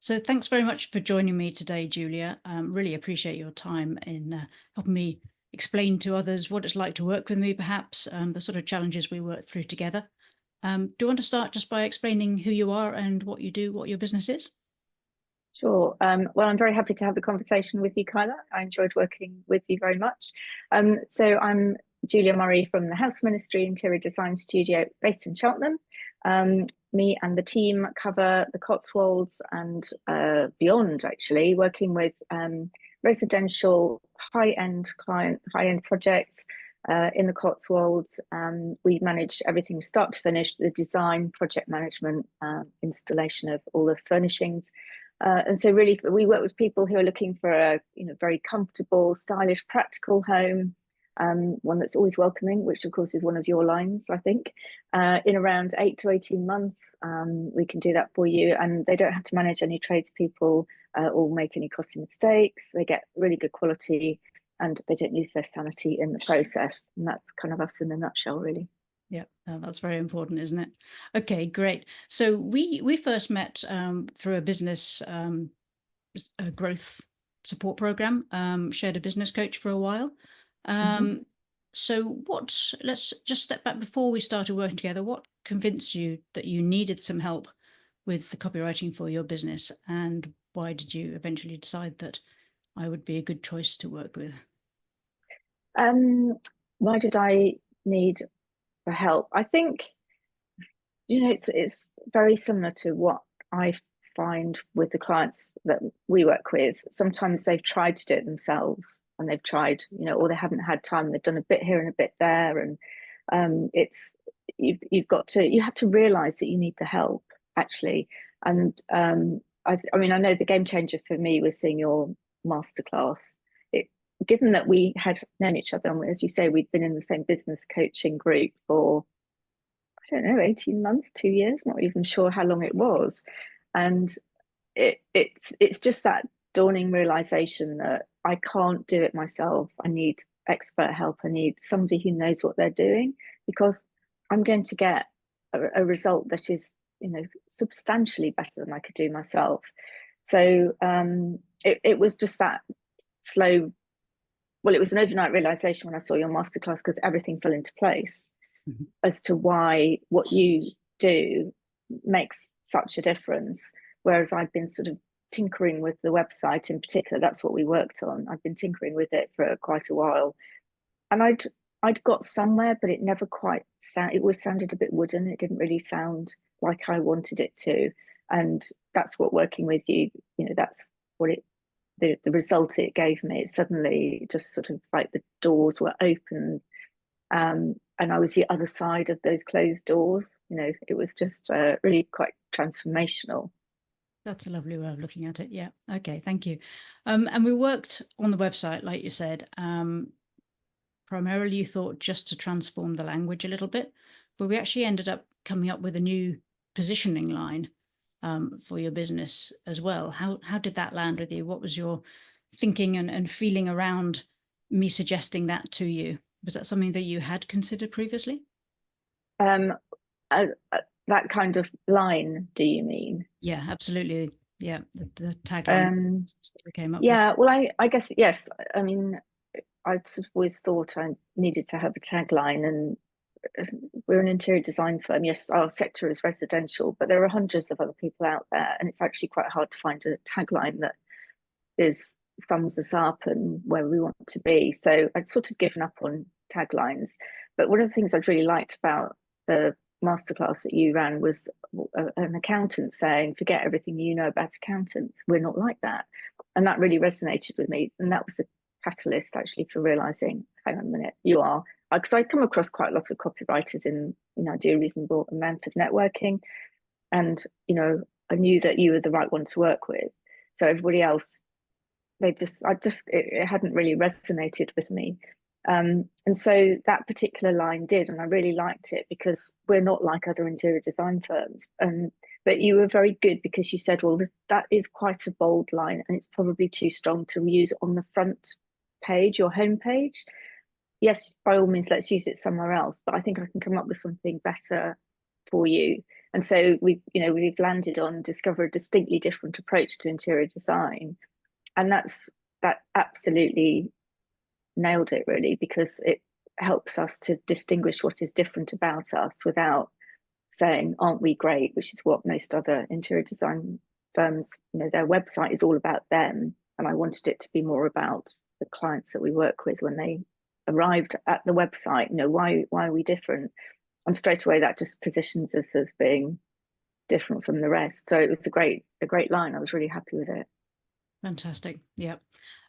So thanks very much for joining me today, Julia. Really appreciate your time in helping me explain to others what it's like to work with me, perhaps the sort of challenges we work through together. Do you want to start just by explaining who you are and what you do, what your business is? Sure. Well, I'm very happy to have the conversation with you, Kyla. I enjoyed working with you very much. So I'm Julia Murray from the House Ministry Interior Design Studio based in Cheltenham. Me and the team cover the Cotswolds and beyond, actually, working with residential high-end high-end projects in the Cotswolds. We manage everything start to finish, the design, project management, installation of all the furnishings. And so really we work with people who are looking for a very comfortable, stylish, practical home, one that's always welcoming, which of course is one of your lines, I think. In around 8 to 18 months, we can do that for you, and they don't have to manage any tradespeople or make any costly mistakes. They get really good quality and they don't lose their sanity in the process. And that's kind of us in a nutshell, really. Yeah, that's very important, isn't it? Okay, great. So we first met through a business a growth support program, shared a business coach for a while. So let's just step back before we started working together. What convinced you that you needed some help with the copywriting for your business, and why did you eventually decide that I would be a good choice to work with? Why did I need for help? I think it's very similar to what I find with the clients that we work with. Sometimes they've tried to do it themselves and they've tried, or they haven't had time. They've done a bit here and a bit there, and you have to realize that you need the help, actually. And I mean, I know the game changer for me was seeing your masterclass. Given that we had known each other, and as you say, we'd been in the same business coaching group for, I don't know, 18 months, 2 years, not even sure how long it was. And it's just that dawning realization that I can't do it myself. I need expert help. I need somebody who knows what they're doing, because I'm going to get a result that is, substantially better than I could do myself. So it was just that slow. Well, it was an overnight realization when I saw your masterclass, because everything fell into place as to why what you do makes such a difference. Whereas I'd been sort of tinkering with the website in particular, that's what we worked on. I'd been tinkering with it for quite a while, and I'd got somewhere, but it never quite it always sounded a bit wooden. It didn't really sound like I wanted it to. And that's what working with you, that's what the result it gave me. It suddenly just sort of like the doors were open, and I was the other side of those closed doors. It was just really quite transformational. That's a lovely way of looking at it. Yeah. Okay. Thank you. And we worked on the website, like you said, primarily you thought just to transform the language a little bit, but we actually ended up coming up with a new positioning line for your business as well. How did that land with you? What was your thinking and feeling around me suggesting that to you? Was that something that you had considered previously? That kind of line, do you mean? Yeah, absolutely. Yeah, the tagline that we came up with. Yeah, well, I guess, yes. I mean, I'd sort of always thought I needed to have a tagline, and we're an interior design firm. Yes, our sector is residential, but there are hundreds of other people out there, and it's actually quite hard to find a tagline that sums us up and where we want to be. So I'd sort of given up on taglines. But one of the things I'd really liked about the masterclass that you ran was an accountant saying, "Forget everything you know about accountants. We're not like that." And that really resonated with me. And that was the catalyst actually for realizing, hang on a minute, you are, because I come across quite a lot of copywriters in, I do a reasonable amount of networking, and I knew that you were the right one to work with. So everybody else, it hadn't really resonated with me. And so that particular line did, and I really liked it, because we're not like other interior design firms. But you were very good, because you said, well, that is quite a bold line, and it's probably too strong to use on the front page, your homepage. Yes, by all means, let's use it somewhere else. But I think I can come up with something better for you. And so we've landed on discover a distinctly different approach to interior design, and that absolutely nailed it really, because it helps us to distinguish what is different about us without saying, aren't we great, which is what most other interior design firms, their website is all about them. And I wanted it to be more about the clients that we work with when they arrived at the website. Why are we different? And straight away that just positions us as being different from the rest. So it was a great line. I was really happy with it. Fantastic. Yeah.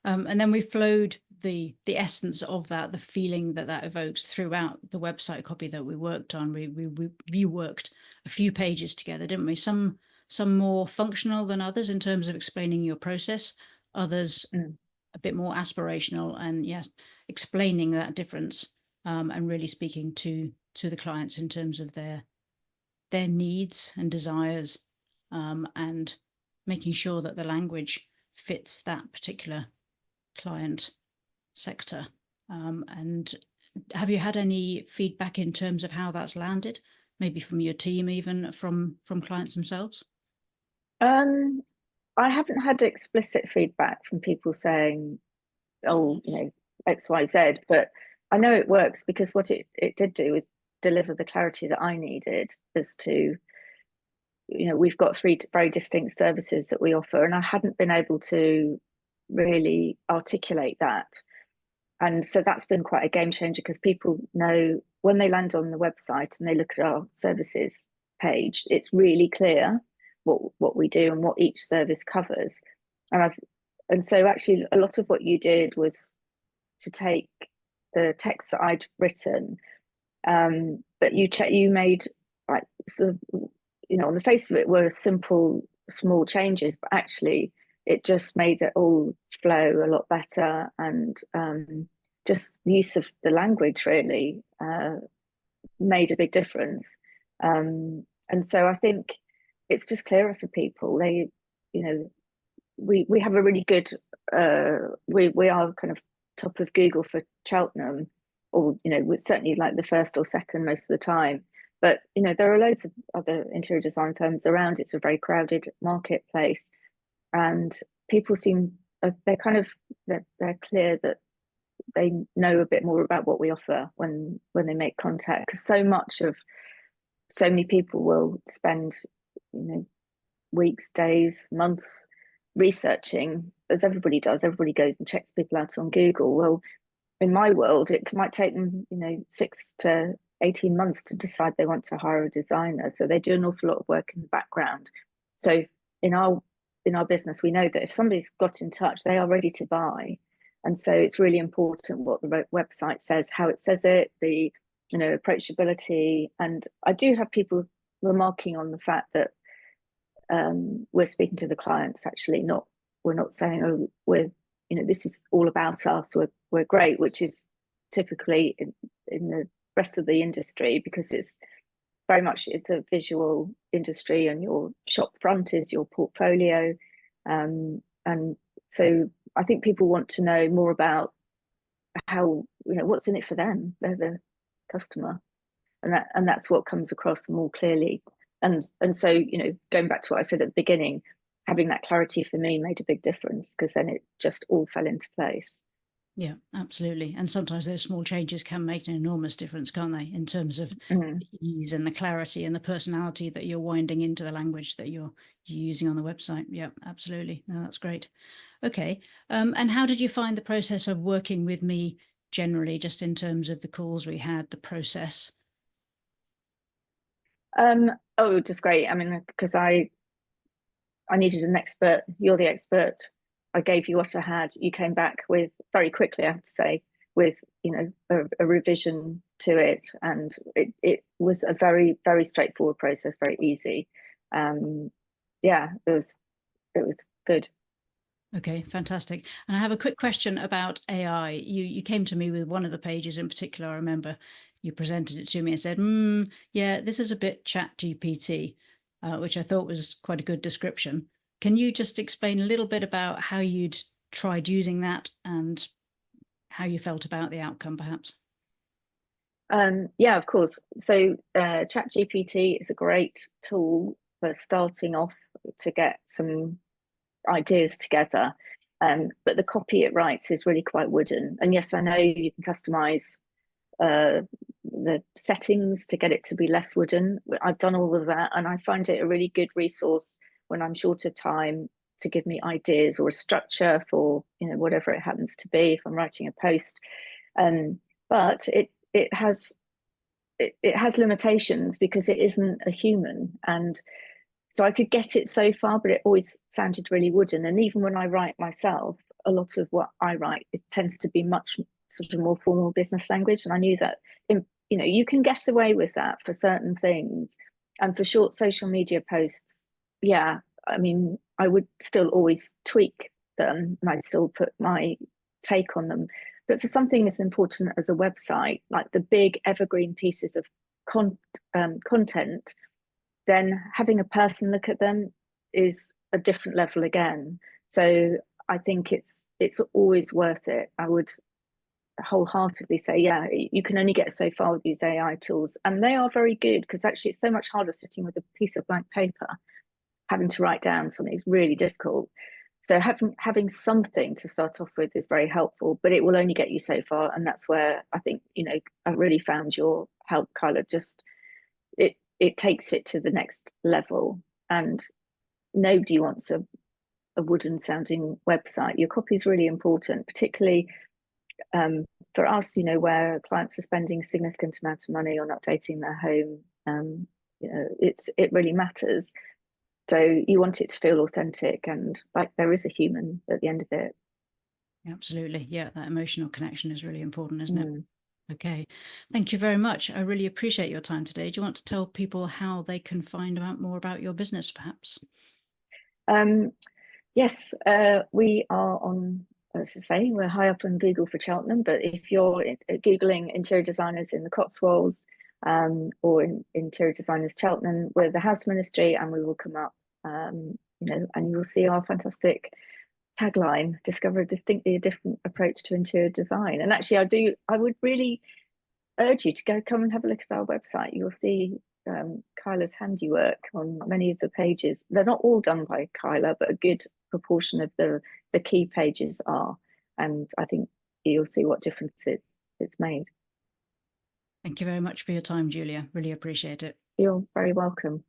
And then we flowed the essence of that, the feeling that evokes throughout the website copy that we worked on. We worked a few pages together, didn't we? Some more functional than others in terms of explaining your process, others a bit more aspirational, and yes, explaining that difference, and really speaking to the clients in terms of their needs and desires, and making sure that the language fits that particular client sector. And have you had any feedback in terms of how that's landed, maybe from your team, even from clients themselves? I haven't had explicit feedback from people saying, oh, X, Y, Z, but I know it works, because what it did do is deliver the clarity that I needed as to, we've got 3 very distinct services that we offer, and I hadn't been able to really articulate that. And so that's been quite a game changer, because people know when they land on the website and they look at our services page, it's really clear what we do and what each service covers. And so actually a lot of what you did was to take the text that I'd written, but you made, like, sort of, on the face of it were simple, small changes, but actually it just made it all flow a lot better. And just the use of the language really made a big difference. And so I think it's just clearer for people. We have a really good, we are kind of top of Google for Cheltenham, or we're certainly like the first or second most of the time. But there are loads of other interior design firms around. It's a very crowded marketplace, and people seem they're clear that they know a bit more about what we offer when they make contact. Because so many people will spend weeks, days, months researching, as everybody does. Everybody goes and checks people out on Google. Well, in my world, it might take them 6 to 18 months to decide they want to hire a designer. So they do an awful lot of work in the background. So in our business, we know that if somebody's got in touch, they are ready to buy. And so it's really important what the website says, how it says it, the approachability. And I do have people remarking on the fact that we're speaking to the clients. Actually, we're not saying, oh, we're this is all about us, we're great, which is typically in the rest of the industry, because it's a visual industry, and your shop front is your portfolio. And so I think people want to know more about how, what's in it for them. They're the customer, and that's what comes across more clearly. And so going back to what I said at the beginning, having that clarity for me made a big difference, because then it just all fell into place. Yeah, absolutely. And sometimes those small changes can make an enormous difference, can't they, in terms of the ease and the clarity and the personality that you're winding into the language that you're using on the website. Yeah, absolutely. No, that's great. Okay. And how did you find the process of working with me generally, just in terms of the calls we had, the process? Oh, just great. I mean, because I needed an expert. You're the expert. I gave you what I had. You came back with, very quickly, I have to say, with a revision to it, and it was a very, very straightforward process, very easy. Yeah, it was good. Okay, fantastic. And I have a quick question about AI. You came to me with one of the pages in particular. I remember you presented it to me and said, yeah, this is a bit ChatGPT, which I thought was quite a good description. Can you just explain a little bit about how you'd tried using that and how you felt about the outcome, perhaps? Yeah, of course. So ChatGPT is a great tool for starting off to get some ideas together. But the copy it writes is really quite wooden. And yes, I know you can customize the settings to get it to be less wooden. I've done all of that, and I find it a really good resource when I'm short of time to give me ideas or a structure for, you know, whatever it happens to be if I'm writing a post. But it has it has limitations because it isn't a human, and so I could get it so far, but it always sounded really wooden. And even when I write myself, a lot of what I write, it tends to be much sort of more formal business language. And I knew that, you know, you can get away with that for certain things. And for short social media posts, yeah, I mean, I would still always tweak them and I'd still put my take on them. But for something as important as a website, like the big evergreen pieces of content, then having a person look at them is a different level again. So I think it's always worth it. I would wholeheartedly say, yeah, you can only get so far with these AI tools, and they are very good because actually it's so much harder sitting with a piece of blank paper, having to write down something is really difficult. So having something to start off with is very helpful, but it will only get you so far, and that's where I think, you know, I really found your help, Kyla. Just it takes it to the next level, and nobody wants a wooden sounding website. Your copy is really important, particularly for us, you know, where clients are spending a significant amount of money on updating their home. You know, it really matters. So you want it to feel authentic and like there is a human at the end of it. Absolutely. Yeah, that emotional connection is really important, isn't it? Okay. Thank you very much. I really appreciate your time today. Do you want to tell people how they can find out more about your business, perhaps? Yes, we are on, as I say, we're high up on Google for Cheltenham, but if you're Googling interior designers in the Cotswolds or interior designers Cheltenham, we're the House Ministry, and we will come up, you know, and you will see our fantastic tagline, discover a distinctly different approach to interior design. And actually, I would really urge you to come and have a look at our website. You'll see Kyla's handiwork on many of the pages. They're not all done by Kyla, but a good proportion of the key pages are. And I think you'll see what difference it's made. Thank you very much for your time, Julia. Really appreciate it. You're very welcome.